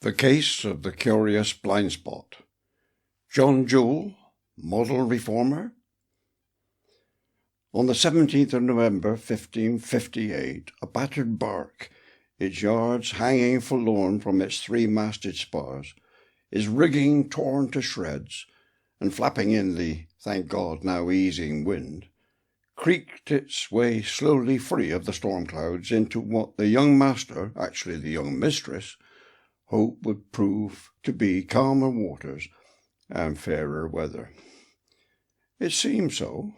The Case of the Curious Blind Spot. John Jewel, Model Reformer. On the 17th of November, 1558, a battered barque, its yards hanging forlorn from its three-masted spars, its rigging torn to shreds, and flapping in the, thank God, now easing wind, creaked its way slowly free of the storm clouds into what the young master, actually the young mistress, hoped would prove to be calmer waters and fairer weather. It seemed so.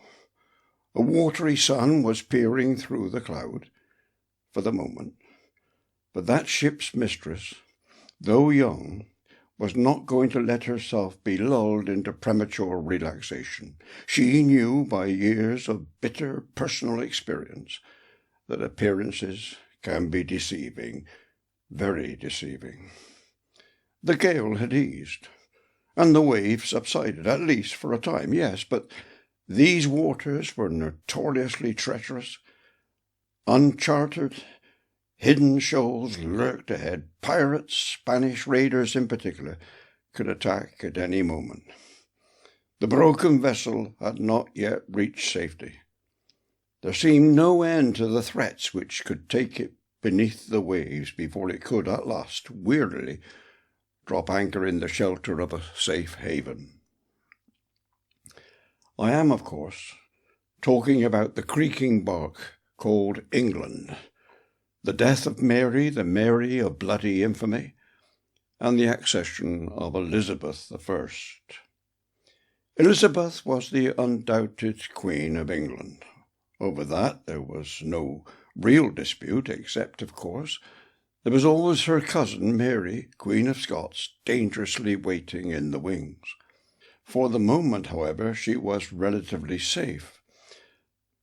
A watery sun was peering through the cloud, for the moment, but that ship's mistress, though young, was not going to let herself be lulled into premature relaxation. She knew by years of bitter personal experience that appearances can be deceiving, very deceiving. The gale had eased, and the waves subsided, at least for a time, yes, but these waters were notoriously treacherous. Uncharted, hidden shoals lurked ahead. Pirates, Spanish raiders in particular, could attack at any moment. The broken vessel had not yet reached safety. There seemed no end to the threats which could take it beneath the waves before it could, at last, wearily, drop anchor in the shelter of a safe haven. I am, of course, talking about the creaking barque called England, the death of Mary, the Mary of bloody infamy, and the accession of Elizabeth I. Elizabeth was the undoubted Queen of England. Over that there was no real dispute, except, of course, there was always her cousin Mary, Queen of Scots, dangerously waiting in the wings. For the moment, however, she was relatively safe.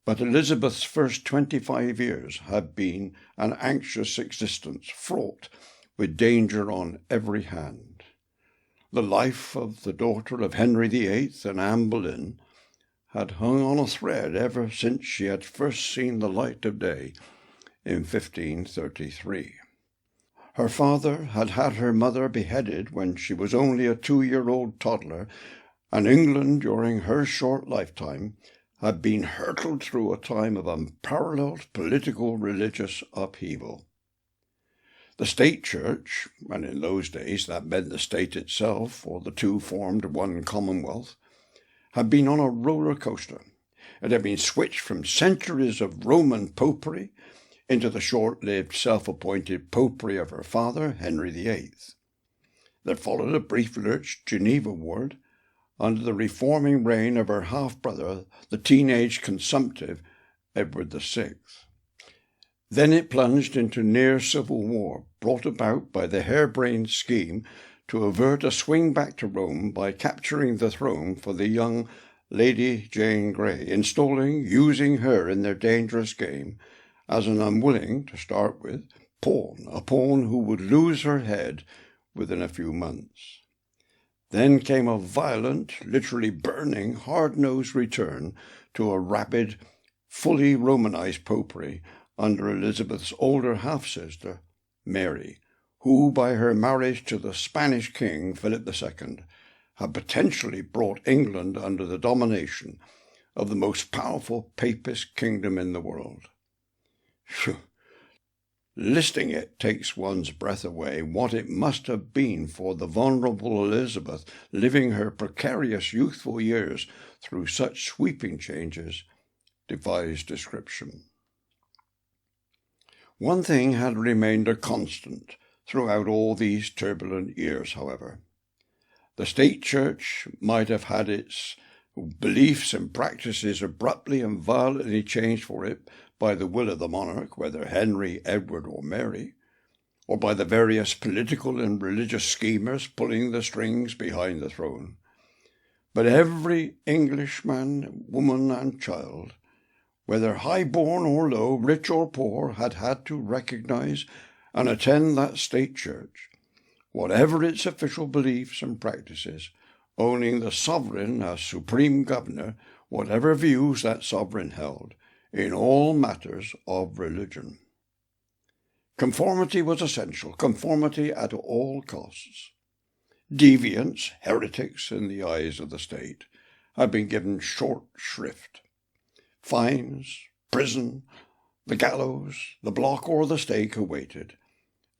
But Elizabeth's first 25 years had been an anxious existence, fraught with danger on every hand. The life of the daughter of Henry VIII and Anne Boleyn had hung on a thread ever since she had first seen the light of day in 1533. Her father had had her mother beheaded when she was only a 2-year-old toddler, and England, during her short lifetime, had been hurtled through a time of unparalleled political religious upheaval. The state church, and in those days that meant the state itself, for the two formed one commonwealth, had been on a roller coaster. It had been switched from centuries of Roman popery into the short-lived self-appointed popery of her father, Henry VIII. There followed a brief-lurched Geneva ward under the reforming reign of her half-brother, the teenage consumptive Edward VI. Then it plunged into near civil war, brought about by the harebrained scheme to avert a swing back to Rome by capturing the throne for the young Lady Jane Grey, installing, using her in their dangerous game, as an unwilling, to start with, pawn, a pawn who would lose her head within a few months. Then came a violent, literally burning, hard-nosed return to a rabid, fully Romanized popery under Elizabeth's older half-sister, Mary, who, by her marriage to the Spanish king, Philip II, had potentially brought England under the domination of the most powerful papist kingdom in the world. Phew. Listing it takes one's breath away, what it must have been for the vulnerable Elizabeth, living her precarious youthful years through such sweeping changes, defies description. One thing had remained a constant throughout all these turbulent years, however. The state church might have had its beliefs and practices abruptly and violently changed for it by the will of the monarch, whether Henry, Edward, or Mary, or by the various political and religious schemers pulling the strings behind the throne. But every Englishman, woman, and child, whether high-born or low, rich or poor, had had to recognize and attend that state church, whatever its official beliefs and practices, owning the sovereign as supreme governor, whatever views that sovereign held, in all matters of religion. Conformity was essential, conformity at all costs. Deviants, heretics in the eyes of the state, had been given short shrift. Fines, prison, the gallows, the block, or the stake awaited,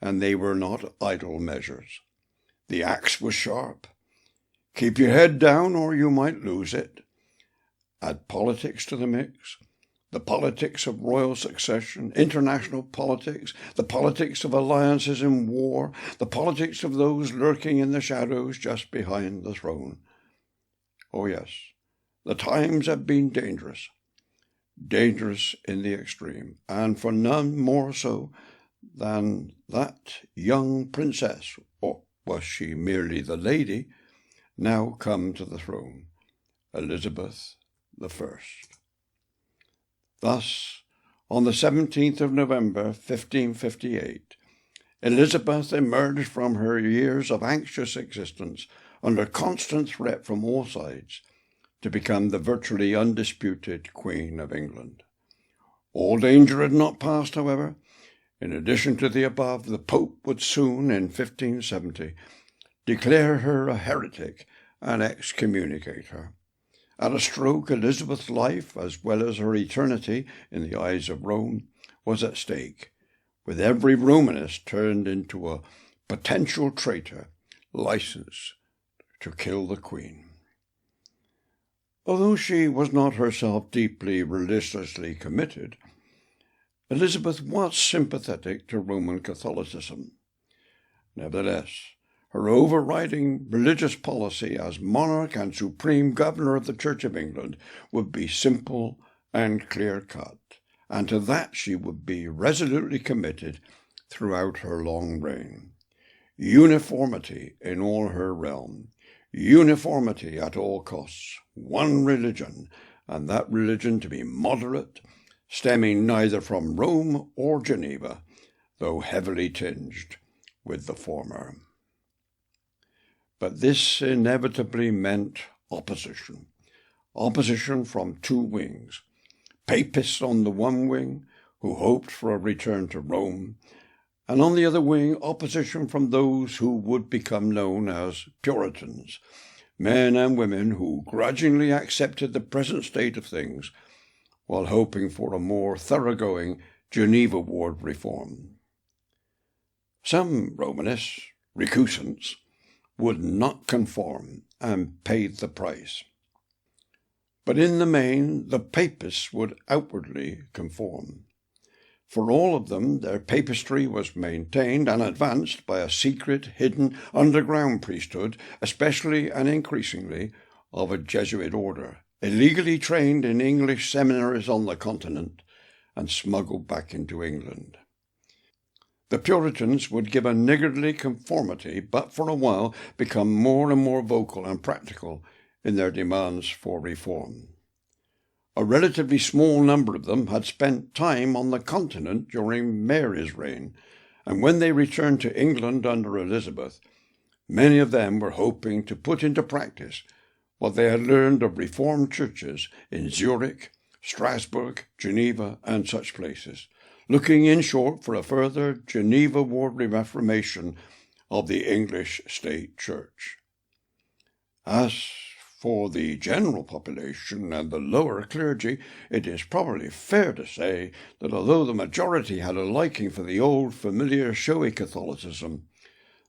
and they were not idle measures. The axe was sharp. Keep your head down or you might lose it. Add politics to the mix, the politics of royal succession, international politics, the politics of alliances in war, the politics of those lurking in the shadows just behind the throne. Oh yes, the times had been dangerous in the extreme, and for none more so than that young princess, or was she merely the lady, now come to the throne, Elizabeth I. Thus, on the 17th of November, 1558, Elizabeth emerged from her years of anxious existence under constant threat from all sides to become the virtually undisputed Queen of England. All danger had not passed, however. In addition to the above, the Pope would soon, in 1570, declare her a heretic and excommunicate her. At a stroke, Elizabeth's life, as well as her eternity in the eyes of Rome, was at stake, with every Romanist turned into a potential traitor, licensed to kill the Queen. Although she was not herself deeply religiously committed, Elizabeth was sympathetic to Roman Catholicism. Nevertheless, her overriding religious policy as monarch and supreme governor of the Church of England would be simple and clear-cut, and to that she would be resolutely committed throughout her long reign. Uniformity in all her realm, uniformity at all costs, one religion, and that religion to be moderate, stemming neither from Rome or Geneva, though heavily tinged with the former. But this inevitably meant opposition from two wings, Papists on the one wing, who hoped for a return to Rome, and on the other wing opposition from those who would become known as Puritans, men and women who grudgingly accepted the present state of things while hoping for a more thoroughgoing Geneva Ward reform. Some Romanists, recusants, would not conform and paid the price. But in the main, the Papists would outwardly conform. For all of them, their papistry was maintained and advanced by a secret, hidden, underground priesthood, especially and increasingly of a Jesuit order, illegally trained in English seminaries on the continent and smuggled back into England. The Puritans would give a niggardly conformity, but for a while become more and more vocal and practical in their demands for reform. A relatively small number of them had spent time on the continent during Mary's reign, and when they returned to England under Elizabeth, many of them were hoping to put into practice what they had learned of Reformed churches in Zurich, Strasbourg, Geneva, and such places, looking in short for a further Geneva Ward reformation of the English state church. As for the general population and the lower clergy, it is probably fair to say that although the majority had a liking for the old familiar showy Catholicism,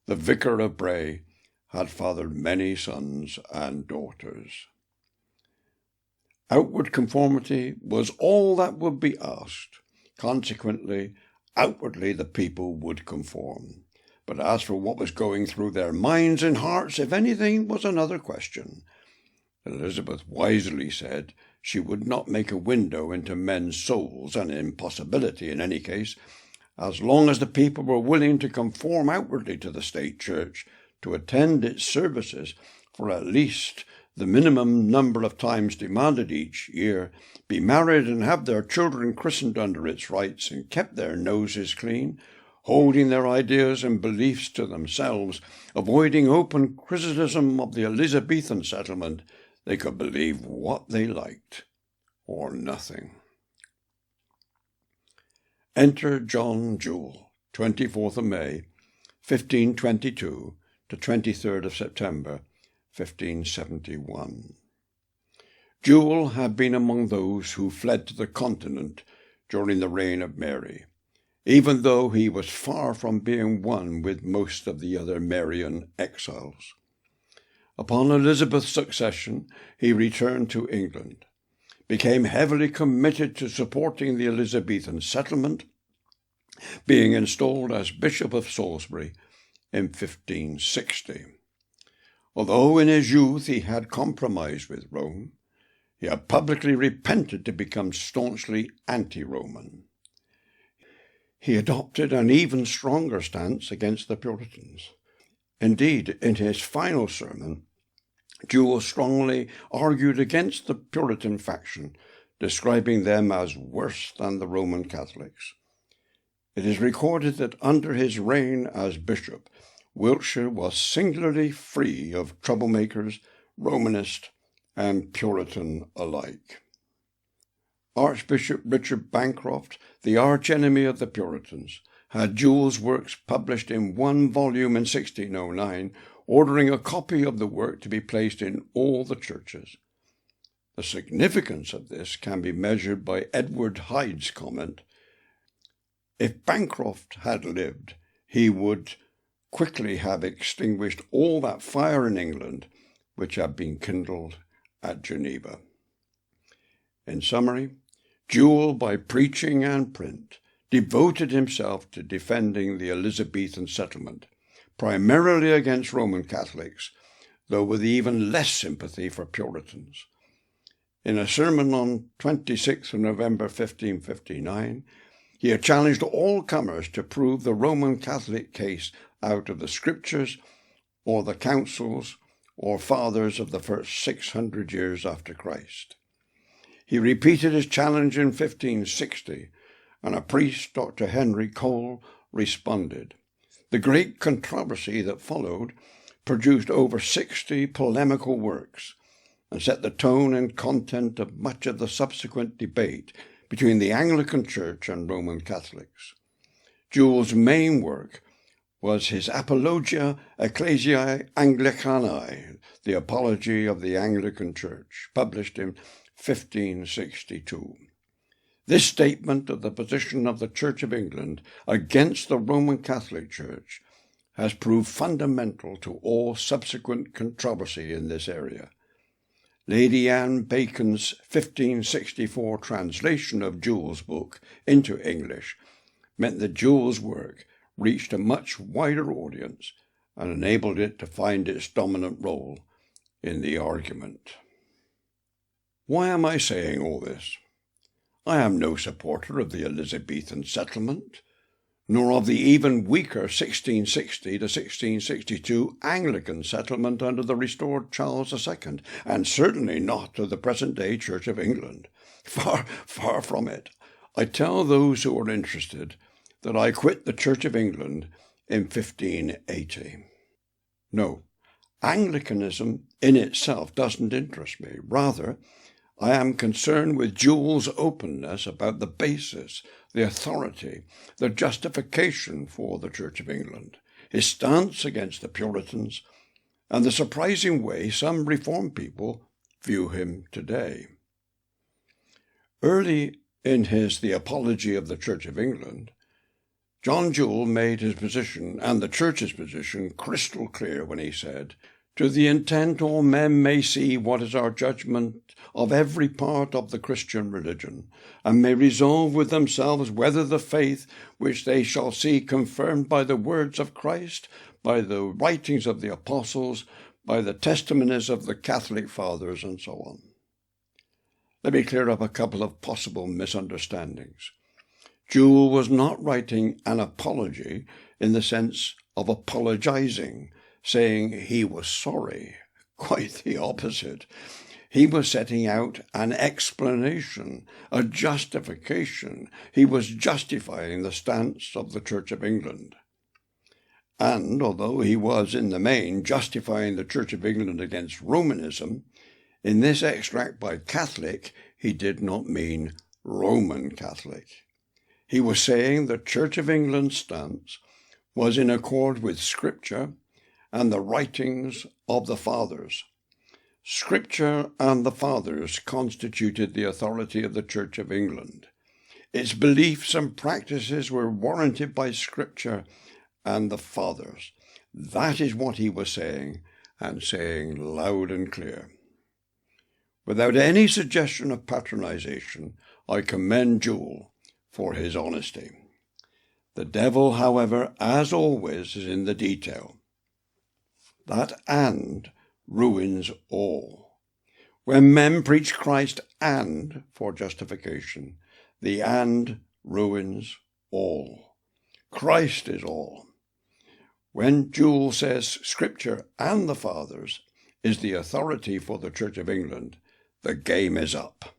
the Vicar of Bray had fathered many sons and daughters. Outward conformity was all that would be asked. Consequently, outwardly the people would conform. But as for what was going through their minds and hearts, if anything, was another question. Elizabeth wisely said she would not make a window into men's souls, an impossibility in any case, as long as the people were willing to conform outwardly to the state church, to attend its services for at least the minimum number of times demanded each year, be married and have their children christened under its rites, and kept their noses clean, holding their ideas and beliefs to themselves, avoiding open criticism of the Elizabethan settlement, they could believe what they liked, or nothing. Enter John Jewel, 24th of May, 1522 to 23rd of September, 1571. Jewel had been among those who fled to the continent during the reign of Mary, even though he was far from being one with most of the other Marian exiles. Upon Elizabeth's succession, he returned to England, became heavily committed to supporting the Elizabethan settlement, being installed as Bishop of Salisbury in 1560. Although in his youth he had compromised with Rome, he had publicly repented to become staunchly anti-Roman. He adopted an even stronger stance against the Puritans. Indeed, in his final sermon, Jewel strongly argued against the Puritan faction, describing them as worse than the Roman Catholics. It is recorded that under his reign as bishop, Wiltshire was singularly free of troublemakers, Romanist and Puritan alike. Archbishop Richard Bancroft, the archenemy of the Puritans, had Jewel's works published in one volume in 1609, ordering a copy of the work to be placed in all the churches. The significance of this can be measured by Edward Hyde's comment: "If Bancroft had lived, he would quickly have extinguished all that fire in England which had been kindled at Geneva." In summary, Jewel, by preaching and print, devoted himself to defending the Elizabethan settlement, primarily against Roman Catholics, though with even less sympathy for Puritans. In a sermon on 26th of November 1559, he had challenged all comers to prove the Roman Catholic case out of the Scriptures or the councils or fathers of the first 600 years after Christ. He repeated his challenge in 1560, and a priest, Dr. Henry Cole, responded. The great controversy that followed produced over 60 polemical works and set the tone and content of much of the subsequent debate between the Anglican Church and Roman Catholics. Jewel's main work was his Apologia Ecclesiae Anglicanae, the Apology of the Anglican Church, published in 1562. This statement of the position of the Church of England against the Roman Catholic Church has proved fundamental to all subsequent controversy in this area. Lady Anne Bacon's 1564 translation of Jewel's book into English meant that Jewel's work reached a much wider audience and enabled it to find its dominant role in the argument. Why am I saying all this? I am no supporter of the Elizabethan settlement, nor of the even weaker 1660 to 1662 Anglican settlement under the restored Charles II, and certainly not of the present-day Church of England. Far from it. I tell those who are interested that I quit the Church of England in 1580. No, Anglicanism in itself doesn't interest me. Rather, I am concerned with Jewel's openness about the basis, the authority, the justification for the Church of England, his stance against the Puritans, and the surprising way some Reformed people view him today. Early in his The Apology of the Church of England, John Jewel made his position and the Church's position crystal clear when he said, "To the intent all men may see what is our judgment of every part of the Christian religion, and may resolve with themselves whether the faith which they shall see confirmed by the words of Christ, by the writings of the apostles, by the testimonies of the Catholic fathers," and so on. Let me clear up a couple of possible misunderstandings. Jewel was not writing an apology in the sense of apologizing, saying he was sorry. Quite the opposite. He was setting out an explanation, a justification. He was justifying the stance of the Church of England. And although he was, in the main, justifying the Church of England against Romanism, in this extract by Catholic, he did not mean Roman Catholic. He was saying the Church of England's stance was in accord with Scripture and the writings of the Fathers. Scripture and the Fathers constituted the authority of the Church of England. Its beliefs and practices were warranted by Scripture and the Fathers. That is what he was saying, and saying loud and clear. Without any suggestion of patronization, I commend Joule for his honesty. The devil, however, as always, is in the detail. That "and" ruins all. When men preach Christ and for justification, the "and" ruins all. Christ is all. When Joule says Scripture and the Fathers is the authority for the Church of England, the game is up.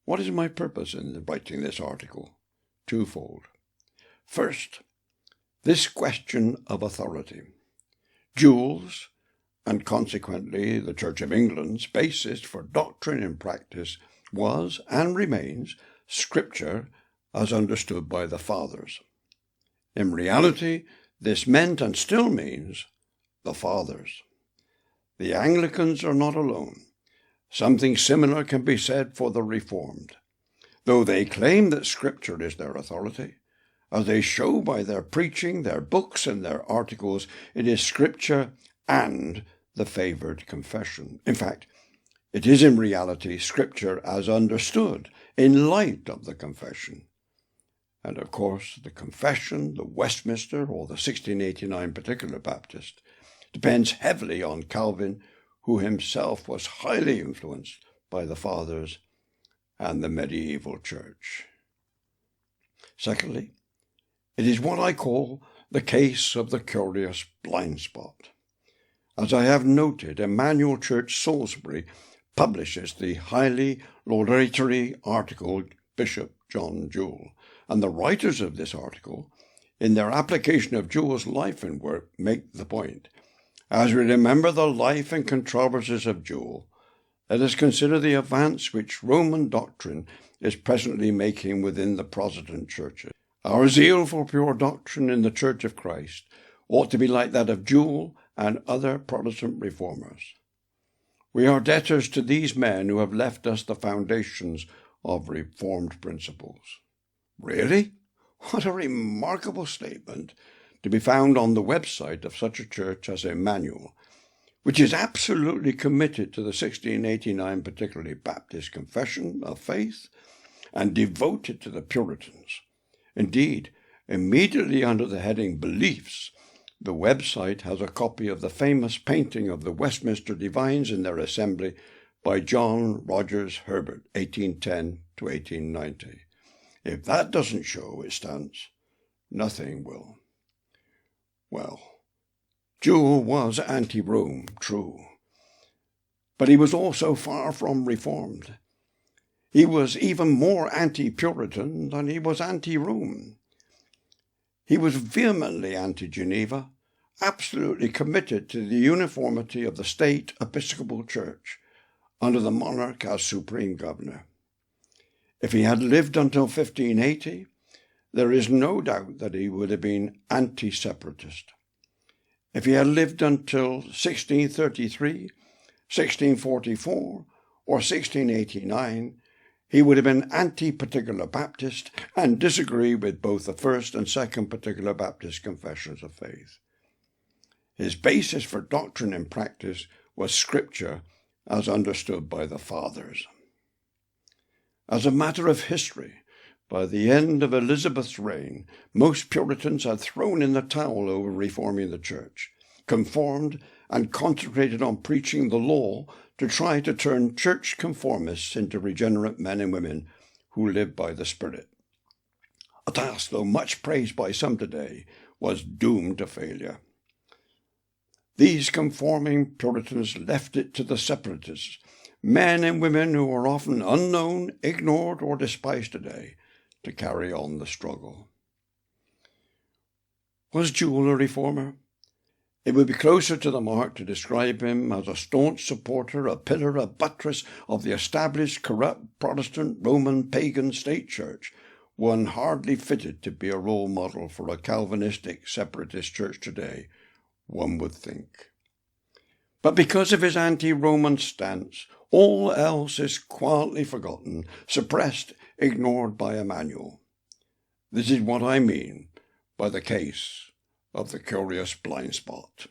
What is my purpose in writing this article? Twofold. First, this question of authority. Joule's, and consequently the Church of England's, basis for doctrine and practice was and remains Scripture as understood by the Fathers. In reality, this meant and still means the Fathers. The Anglicans are not alone. Something similar can be said for the Reformed. Though they claim that Scripture is their authority, as they show by their preaching, their books, and their articles, it is Scripture and the favoured confession. In fact, it is in reality Scripture as understood in light of the confession. And of course, the confession, the Westminster or the 1689 Particular Baptist, depends heavily on Calvin, who himself was highly influenced by the Fathers and the medieval Church. Secondly, it is what I call the case of the curious blind spot. As I have noted, Emmanuel Church Salisbury publishes the highly laudatory article Bishop John Joule, and the writers of this article, in their application of Joule's life and work, make the point. As we remember the life and controversies of Joule, let us consider the advance which Roman doctrine is presently making within the Protestant churches. Our zeal for pure doctrine in the Church of Christ ought to be like that of Joule and other Protestant reformers. We are debtors to these men who have left us the foundations of Reformed principles. Really? What a remarkable statement to be found on the website of such a church as Emmanuel, which is absolutely committed to the 1689 particularly Baptist Confession of Faith and devoted to the Puritans. Indeed, immediately under the heading Beliefs, the website has a copy of the famous painting of the Westminster Divines in their assembly by John Rogers Herbert, 1810 to 1890. If that doesn't show its stance, nothing will. Well, Joule was anti-Rome, true, but he was also far from reformed. He was even more anti-Puritan than he was anti-Rome. He was vehemently anti-Geneva, absolutely committed to the uniformity of the state Episcopal Church under the monarch as supreme governor. If he had lived until 1580, there is no doubt that he would have been anti-separatist. If he had lived until 1633, 1644, or 1689, he would have been anti-particular Baptist and disagree with both the First and Second Particular Baptist Confessions of Faith. His basis for doctrine and practice was Scripture as understood by the Fathers. As a matter of history, by the end of Elizabeth's reign, most Puritans had thrown in the towel over reforming the church, conformed and concentrated on preaching the law to try to turn church conformists into regenerate men and women who live by the Spirit. A task, though much praised by some today, was doomed to failure. These conforming Puritans left it to the separatists, men and women who are often unknown, ignored, or despised today, to carry on the struggle. Was Joule a reformer? It would be closer to the mark to describe him as a staunch supporter, a pillar, a buttress of the established, corrupt, Protestant, Roman, pagan state church, one hardly fitted to be a role model for a Calvinistic separatist church today, one would think. But because of his anti-Roman stance, all else is quietly forgotten, suppressed, ignored by Emmanuel. This is what I mean by the case of the curious blind spot.